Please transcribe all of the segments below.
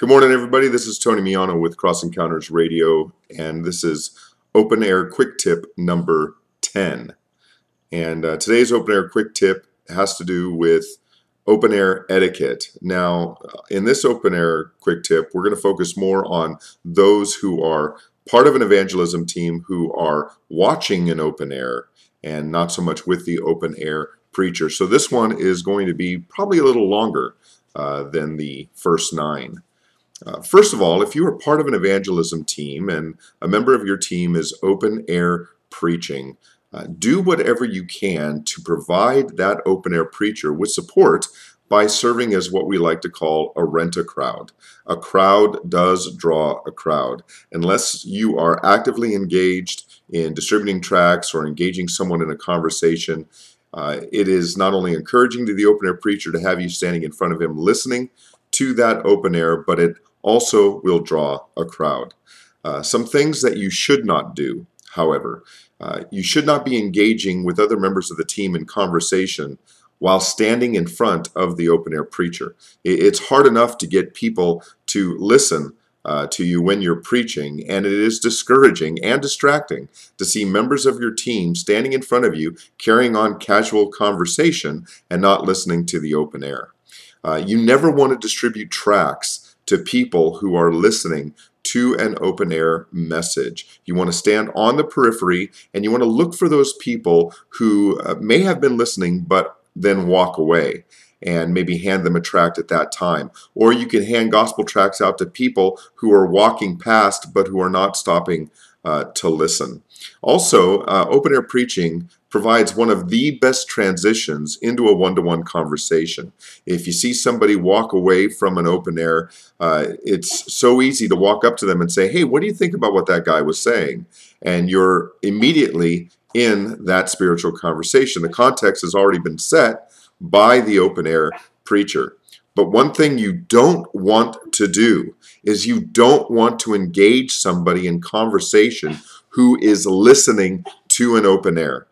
Good morning, everybody. This is Tony Miano with Cross Encounters Radio, and this is Open Air Quick Tip number 10. And today's Open Air Quick Tip has to do with open air etiquette. Now, in this Open Air Quick Tip, we're going to focus more on those who are part of an evangelism team who are watching an open air and not so much with the open air preacher. So this one is going to be probably a little longer than the first 9. First of all, if you are part of an evangelism team and a member of your team is open air preaching, do whatever you can to provide that open air preacher with support by serving as what we like to call a rent-a-crowd. A crowd does draw a crowd. Unless you are actively engaged in distributing tracts or engaging someone in a conversation, it is not only encouraging to the open air preacher to have you standing in front of him listening to that open air, but it also will draw a crowd. Some things that you should not do, however. You should not be engaging with other members of the team in conversation while standing in front of the open air preacher. It's hard enough to get people to listen to you when you're preaching, and it is discouraging and distracting to see members of your team standing in front of you carrying on casual conversation and not listening to the open air. You never want to distribute tracts to people who are listening to an open air message. You want to stand on the periphery and you want to look for those people who may have been listening but then walk away and maybe hand them a tract at that time. Or you can hand gospel tracts out to people who are walking past but who are not stopping to listen. Also, open air preaching provides one of the best transitions into a one-to-one conversation. If you see somebody walk away from an open air, it's so easy to walk up to them and say, "Hey, what do you think about what that guy was saying?" And you're immediately in that spiritual conversation. The context has already been set by the open air preacher. But one thing you don't want to do is you don't want to engage somebody in conversation who is listening to an open air.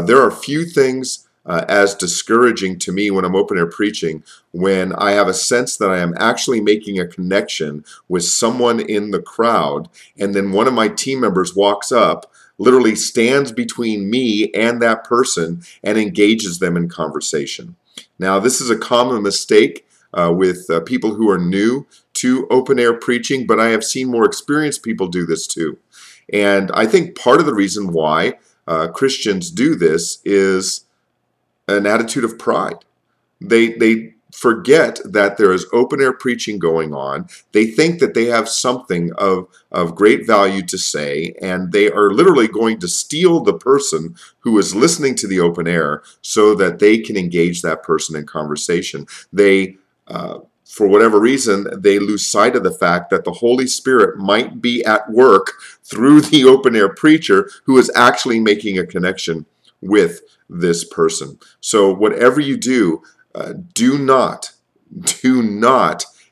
There are few things as discouraging to me when I'm open air preaching when I have a sense that I am actually making a connection with someone in the crowd, and then one of my team members walks up, literally stands between me and that person, and engages them in conversation. Now, this is a common mistake with people who are new to open air preaching, but I have seen more experienced people do this too. And I think part of the reason why Christians do this is an attitude of pride. They forget that there is open air preaching going on. They think that they have something of great value to say, and they are literally going to steal the person who is listening to the open air so that they can engage that person in conversation. For whatever reason, they lose sight of the fact that the Holy Spirit might be at work through the open air preacher who is actually making a connection with this person. So whatever you do, do not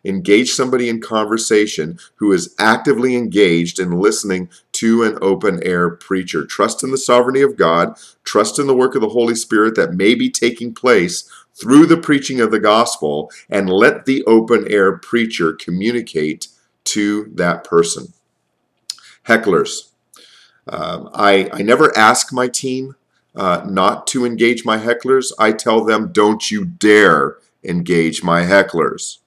engage somebody in conversation who is actively engaged in listening to an open air preacher. Trust in the sovereignty of God. Trust in the work of the Holy Spirit that may be taking place through the preaching of the gospel, and let the open air preacher communicate to that person. Hecklers. I never ask my team not to engage my hecklers. I tell them, don't you dare engage my hecklers.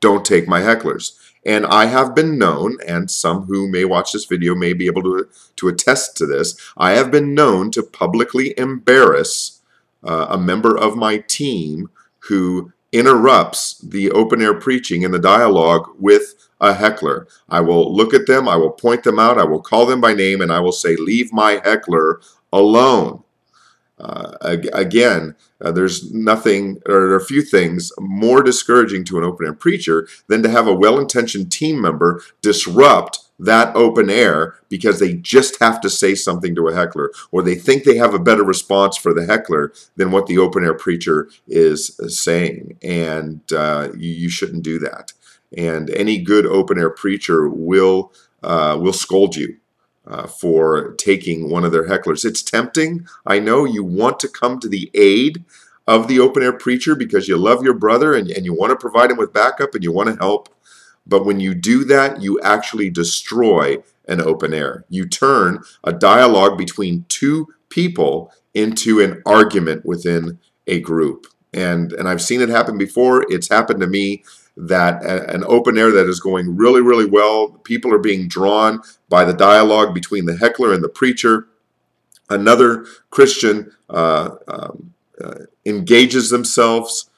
Don't take my hecklers. And I have been known, and some who may watch this video may be able to attest to this, I have been known to publicly embarrass a member of my team who interrupts the open air preaching and the dialogue with a heckler. I will look at them, I will point them out, I will call them by name, and I will say, "Leave my heckler alone." There's nothing, or there are a few things more discouraging to an open air preacher than to have a well-intentioned team member disrupt that open air because they just have to say something to a heckler, or they think they have a better response for the heckler than what the open air preacher is saying. And you shouldn't do that. And any good open air preacher will scold you for taking one of their hecklers. It's tempting. I know you want to come to the aid of the open air preacher because you love your brother and you want to provide him with backup and you want to help. But when you do that, you actually destroy an open air. You turn a dialogue between two people into an argument within a group. And I've seen it happen before. It's happened to me that an open air that is going really, really well, people are being drawn by the dialogue between the heckler and the preacher. Another Christian engages themselves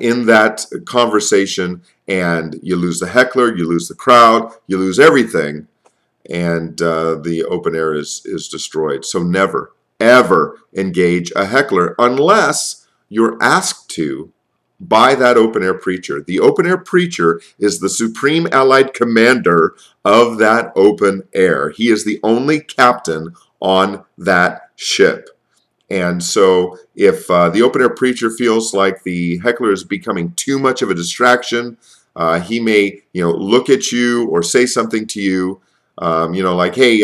in that conversation, and you lose the heckler, you lose the crowd, you lose everything, and the open air is destroyed. So never, ever engage a heckler unless you're asked to by that open air preacher. The open air preacher is the supreme allied commander of that open air. He is the only captain on that ship. And so if the open air preacher feels like the heckler is becoming too much of a distraction, he may, look at you or say something to you, like, hey,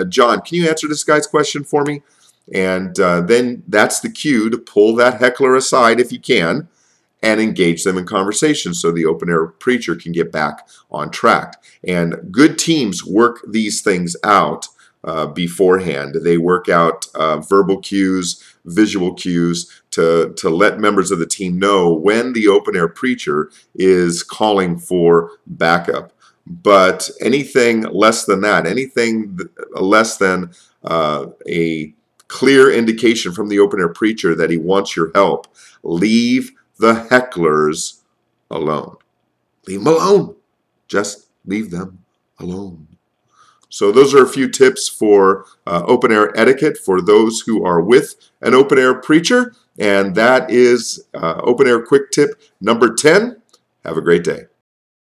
John, can you answer this guy's question for me? And then that's the cue to pull that heckler aside if you can and engage them in conversation so the open air preacher can get back on track. And good teams work these things out beforehand. They work out verbal cues, visual cues to let members of the team know when the open air preacher is calling for backup. But anything less than that, anything less than a clear indication from the open air preacher that he wants your help, leave the hecklers alone. Leave them alone. Just leave them alone. So those are a few tips for open air etiquette for those who are with an open air preacher. And that is open air quick tip number 10. Have a great day.